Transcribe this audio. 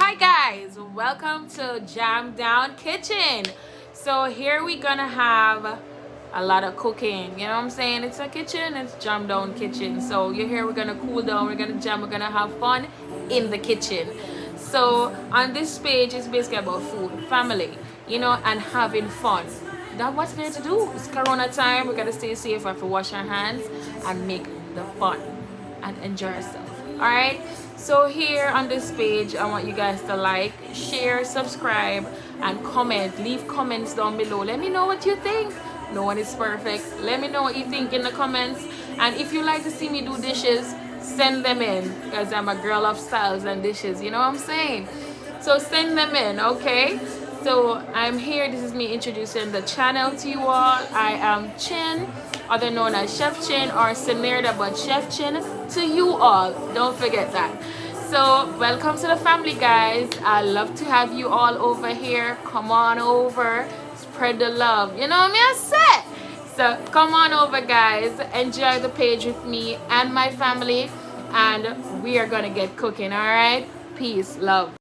Hi guys, welcome to Jam Down Kitchen. So here we're gonna have a lot of cooking. You know what I'm saying? It's a kitchen, it's Jam Down Kitchen. So you're here, we're gonna cool down, we're gonna jam, we're gonna have fun in the kitchen. So on this page it's basically about food, family, and having fun. That's what's there to do. It's Corona time, we gotta stay safe, we have to wash our hands and make the fun and enjoy ourselves. Alright? So here on this page, I want you guys to like, share, subscribe, and comment. Leave comments down below. Let me know what you think. No one is perfect. Let me know what you think in the comments. And if you like to see me do dishes, send them in, because I'm a girl of styles and dishes. You know what I'm saying? So send them in, okay? So I'm here. This is me introducing the channel to you all. I am Chin, other known as Chef Chin or Senerda, but Chef Chin to you all. Don't forget that. So welcome to the family, guys. I love to have you all over here. Come on over, spread the love. You know what I said? So come on over, guys. Enjoy the page with me and my family, and we are gonna get cooking. All right. Peace, love.